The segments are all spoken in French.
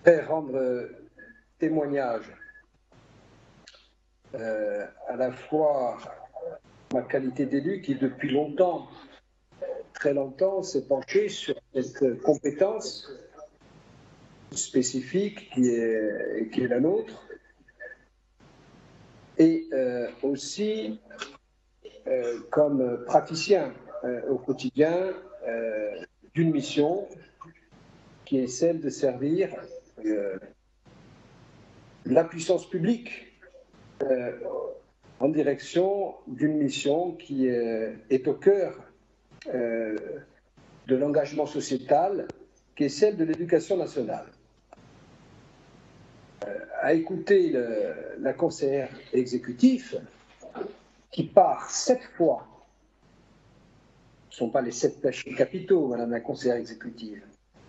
voudrais rendre témoignage à la fois ma qualité d'élu qui depuis longtemps, très longtemps, s'est penché sur cette compétence spécifique qui est la nôtre, et aussi comme praticien au quotidien d'une mission qui est celle de servir la puissance publique en direction d'une mission qui est au cœur de l'engagement sociétal, qui est celle de l'éducation nationale. À écouter la conseillère exécutive qui part 7 fois, ce ne sont pas les 7 péchés capitaux, madame la conseillère exécutive,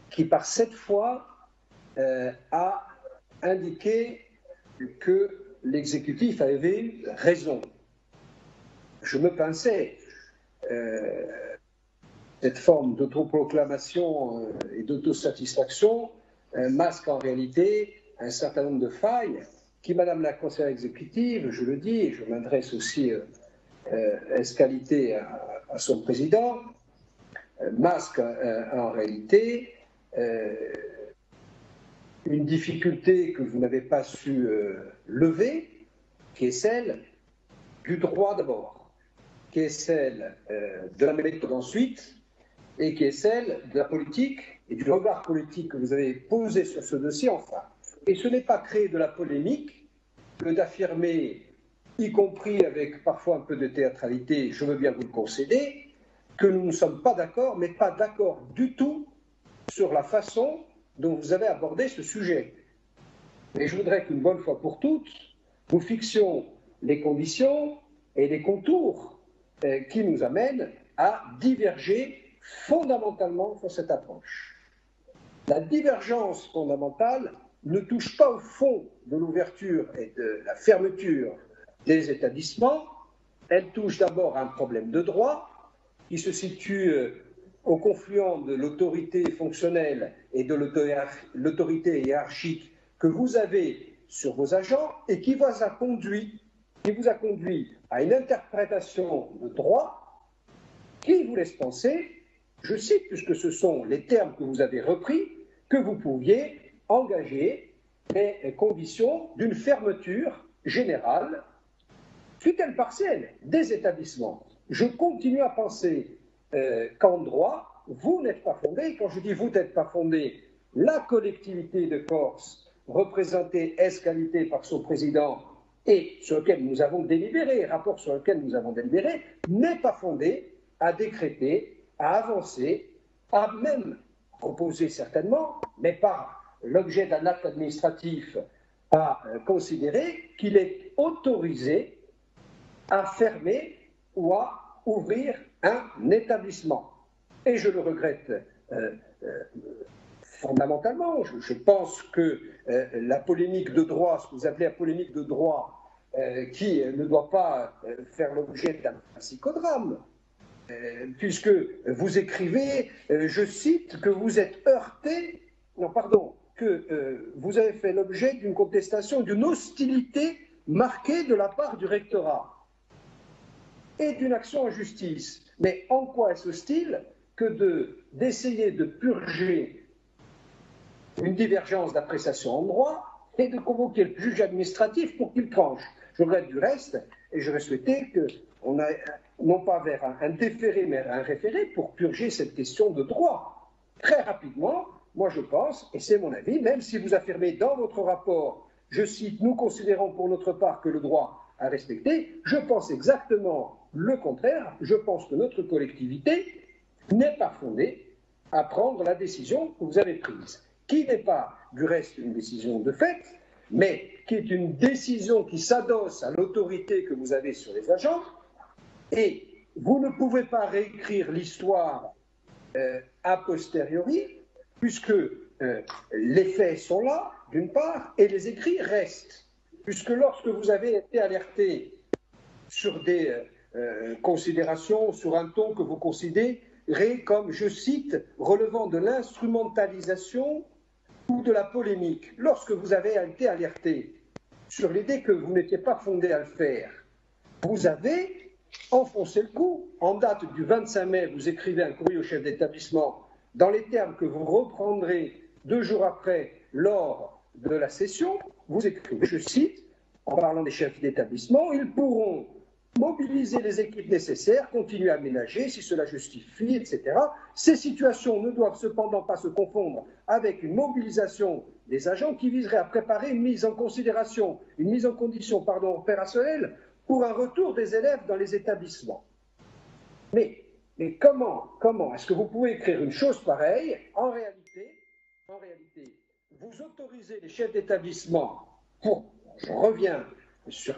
qui par 7 fois a indiqué que l'exécutif avait raison. Je me pinçais. Cette forme d'autoproclamation et d'autosatisfaction masque en réalité un certain nombre de failles qui, madame la conseillère exécutive, je le dis, et je m'adresse aussi escalité à son président, masque en réalité une difficulté que vous n'avez pas su lever, qui est celle du droit d'abord, qui est celle de la méthode ensuite, et qui est celle de la politique et du regard politique que vous avez posé sur ce dossier enfin. Et ce n'est pas créer de la polémique que d'affirmer, y compris avec parfois un peu de théâtralité, je veux bien vous le concéder, que nous ne sommes pas d'accord, mais pas d'accord du tout sur la façon dont vous avez abordé ce sujet. Et je voudrais qu'une bonne fois pour toutes, nous fixions les conditions et les contours qui nous amènent à diverger fondamentalement sur cette approche. La divergence fondamentale ne touche pas au fond de l'ouverture et de la fermeture des établissements, elle touche d'abord à un problème de droit qui se situe au confluent de l'autorité fonctionnelle et de l'autorité hiérarchique que vous avez sur vos agents et qui vous a conduit à une interprétation de droit qui vous laisse penser, je cite, puisque ce sont les termes que vous avez repris, que vous pouviez engager les conditions d'une fermeture générale, fût-elle partielle, des établissements. Je continue à penser qu'en droit, vous n'êtes pas fondé, et quand je dis vous n'êtes pas fondé, la collectivité de Corse, représentée escalité par son président et sur lequel nous avons délibéré, rapport sur lequel nous avons délibéré, n'est pas fondée à décréter, à avancer, à même proposer certainement, mais par l'objet d'un acte administratif, à considérer qu'il est autorisé à fermer ou à ouvrir un établissement. Et je le regrette fondamentalement. Je pense que la polémique de droit, ce que vous appelez la polémique de droit, qui ne doit pas faire l'objet d'un psychodrame, puisque vous écrivez, je cite, que vous êtes heurté, non pardon, que vous avez fait l'objet d'une contestation, d'une hostilité marquée de la part du rectorat et d'une action en justice. Mais en quoi est-ce hostile que d'essayer de purger une divergence d'appréciation en droit et de convoquer le juge administratif pour qu'il tranche? Je regrette du reste, et j'aurais souhaité qu'on aille non pas vers un déféré, mais un référé pour purger cette question de droit. Très rapidement, moi je pense, et c'est mon avis, même si vous affirmez dans votre rapport, je cite, nous considérons pour notre part que le droit à respecter, je pense exactement le contraire. Je pense que notre collectivité n'est pas fondée à prendre la décision que vous avez prise, qui n'est pas du reste une décision de fait, mais qui est une décision qui s'adosse à l'autorité que vous avez sur les agents, et vous ne pouvez pas réécrire l'histoire a posteriori, puisque les faits sont là, d'une part, et les écrits restent. Puisque lorsque vous avez été alerté sur des considérations, sur un ton que vous considérez comme, je cite, relevant de l'instrumentalisation ou de la polémique, lorsque vous avez été alerté sur l'idée que vous n'étiez pas fondé à le faire, vous avez enfoncé le clou. En date du 25 mai, vous écrivez un courrier au chef d'établissement dans les termes que vous reprendrez 2 jours après lors de la session. Vous écrivez, je cite, en parlant des chefs d'établissement, ils pourront mobiliser les équipes nécessaires, continuer à aménager si cela justifie, etc. Ces situations ne doivent cependant pas se confondre avec une mobilisation des agents qui viserait à préparer une mise en considération, une mise en condition opérationnelle pour un retour des élèves dans les établissements. Mais comment est-ce que vous pouvez écrire une chose pareille? En réalité, vous autorisez les chefs d'établissement je reviens sur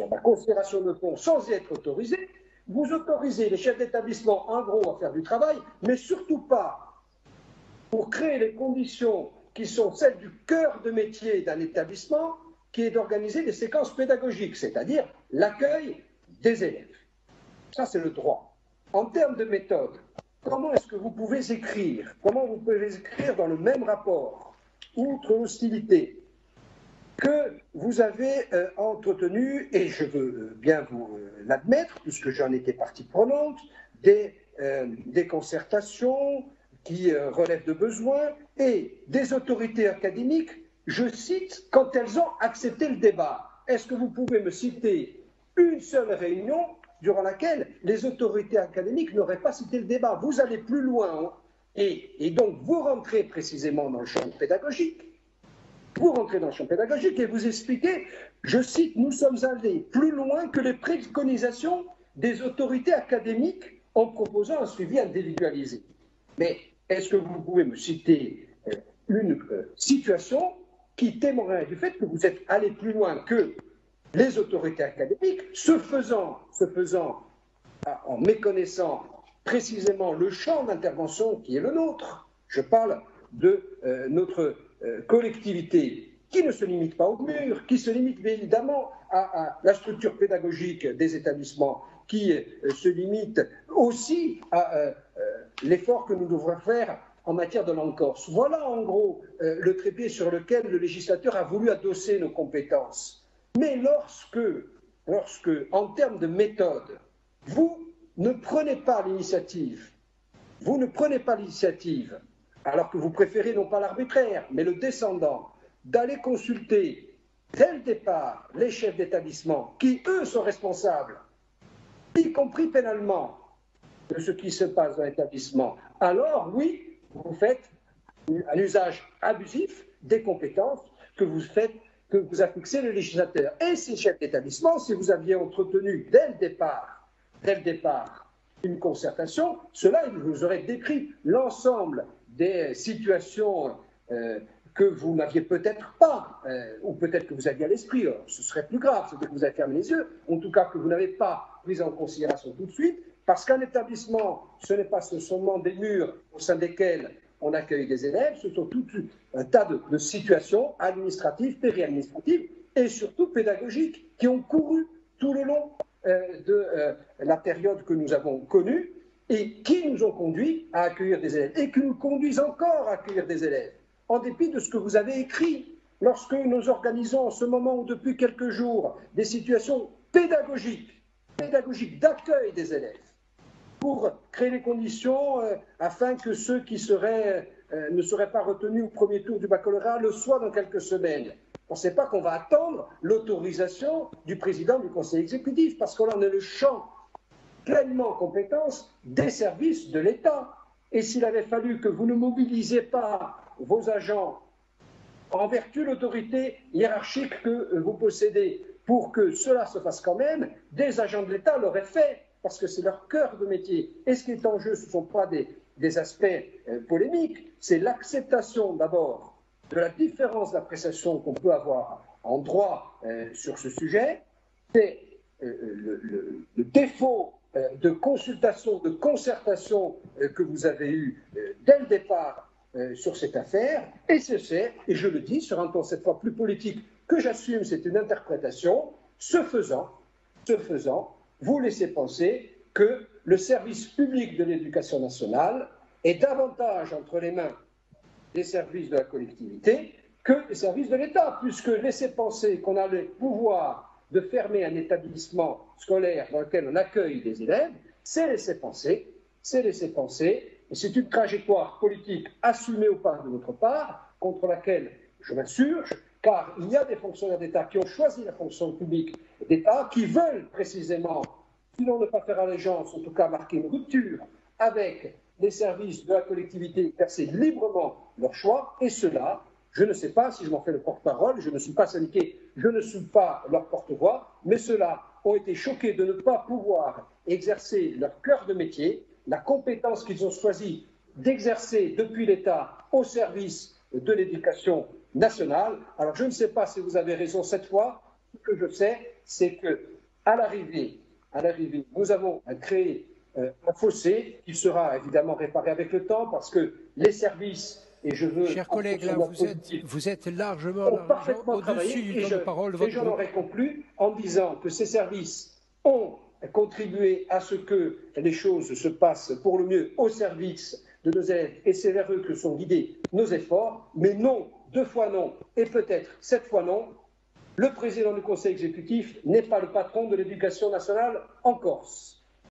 la considération de fond sans y être autorisé, vous autorisez les chefs d'établissement en gros à faire du travail, mais surtout pas pour créer les conditions qui sont celles du cœur de métier d'un établissement, qui est d'organiser des séquences pédagogiques, c'est-à-dire l'accueil des élèves. Ça, c'est le droit. En termes de méthode, comment est-ce que vous pouvez écrire dans le même rapport, outre hostilité, que vous avez entretenu, et je veux bien vous l'admettre, puisque j'en étais partie prenante, des concertations qui relèvent de besoins et des autorités académiques, je cite, quand elles ont accepté le débat. Est-ce que vous pouvez me citer une seule réunion durant laquelle les autorités académiques n'auraient pas cité le débat? Vous allez plus loin, et donc vous rentrez précisément dans le champ pédagogique. Vous rentrez dans le champ pédagogique et vous expliquez, je cite, nous sommes allés plus loin que les préconisations des autorités académiques en proposant un suivi individualisé. Mais est-ce que vous pouvez me citer une situation qui témoignerait du fait que vous êtes allé plus loin que les autorités académiques, se faisant en méconnaissant précisément le champ d'intervention qui est le nôtre? Je parle de notre collectivité qui ne se limite pas au mur, qui se limite évidemment à la structure pédagogique des établissements, qui se limite aussi à l'effort que nous devrons faire en matière de langue corse. Voilà en gros le trépied sur lequel le législateur a voulu adosser nos compétences. Mais lorsque, en termes de méthode, vous ne prenez pas l'initiative, alors que vous préférez non pas l'arbitraire, mais le descendant, d'aller consulter dès le départ les chefs d'établissement, qui eux sont responsables, y compris pénalement, de ce qui se passe dans l'établissement, alors oui, vous faites un usage abusif des compétences que vous a fixé le législateur. Et ces chefs d'établissement, si vous aviez entretenu dès le départ, une concertation, cela, il vous aurait décrit l'ensemble des situations que vous n'aviez peut-être pas, ou peut-être que vous aviez à l'esprit, ce serait plus grave, c'est que vous avez fermé les yeux, en tout cas que vous n'avez pas pris en considération tout de suite, parce qu'un établissement, ce n'est pas seulement des murs au sein desquels on accueille des élèves, ce sont tout un tas de situations administratives, péri-administratives, et surtout pédagogiques, qui ont couru tout le long de la période que nous avons connue, et qui nous ont conduits à accueillir des élèves, et qui nous conduisent encore à accueillir des élèves, en dépit de ce que vous avez écrit, lorsque nous organisons en ce moment ou depuis quelques jours des situations pédagogiques d'accueil des élèves, pour créer les conditions afin que ceux qui ne seraient pas retenus au premier tour du baccalauréat le soient dans quelques semaines. On ne sait pas qu'on va attendre l'autorisation du président du conseil exécutif, parce qu'on en est le champ pleinement compétence des services de l'État. Et s'il avait fallu que vous ne mobilisiez pas vos agents en vertu de l'autorité hiérarchique que vous possédez pour que cela se fasse quand même, des agents de l'État l'auraient fait, parce que c'est leur cœur de métier. Et ce qui est en jeu, ce ne sont pas des aspects polémiques, c'est l'acceptation d'abord de la différence d'appréciation qu'on peut avoir en droit sur ce sujet, c'est le défaut de consultation, de concertation que vous avez eu dès le départ sur cette affaire, et et je le dis sur un ton cette fois plus politique que j'assume, c'est une interprétation, ce faisant, vous laissez penser que le service public de l'éducation nationale est davantage entre les mains des services de la collectivité que des services de l'État, puisque laisser penser qu'on a le pouvoir de fermer un établissement scolaire dans lequel on accueille des élèves, c'est laisser penser, et c'est une trajectoire politique assumée ou pas de notre part, contre laquelle je m'insurge, car il y a des fonctionnaires d'État qui ont choisi la fonction publique d'État, qui veulent précisément, sinon ne pas faire allégeance, en tout cas marquer une rupture avec les services de la collectivité, exercer librement leur choix, et cela, je ne sais pas si je m'en fais le porte-parole, je ne suis pas syndiqué, je ne suis pas leur porte-voix, mais ceux-là ont été choqués de ne pas pouvoir exercer leur cœur de métier, la compétence qu'ils ont choisi d'exercer depuis l'État au service de l'éducation nationale. Alors je ne sais pas si vous avez raison cette fois. Ce que je sais, c'est qu'à l'arrivée, nous avons créé un fossé qui sera évidemment réparé avec le temps parce que les services, et je veux... Chers collègues, là, vous êtes largement au-dessus du temps de parole. Et j'en aurais conclu en disant que ces services ont contribué à ce que les choses se passent pour le mieux au service de nos élèves, et c'est vers eux que sont guidés nos efforts, mais non, 2 fois non, et peut-être 7 fois non, le président du Conseil exécutif n'est pas le patron de l'éducation nationale en Corse.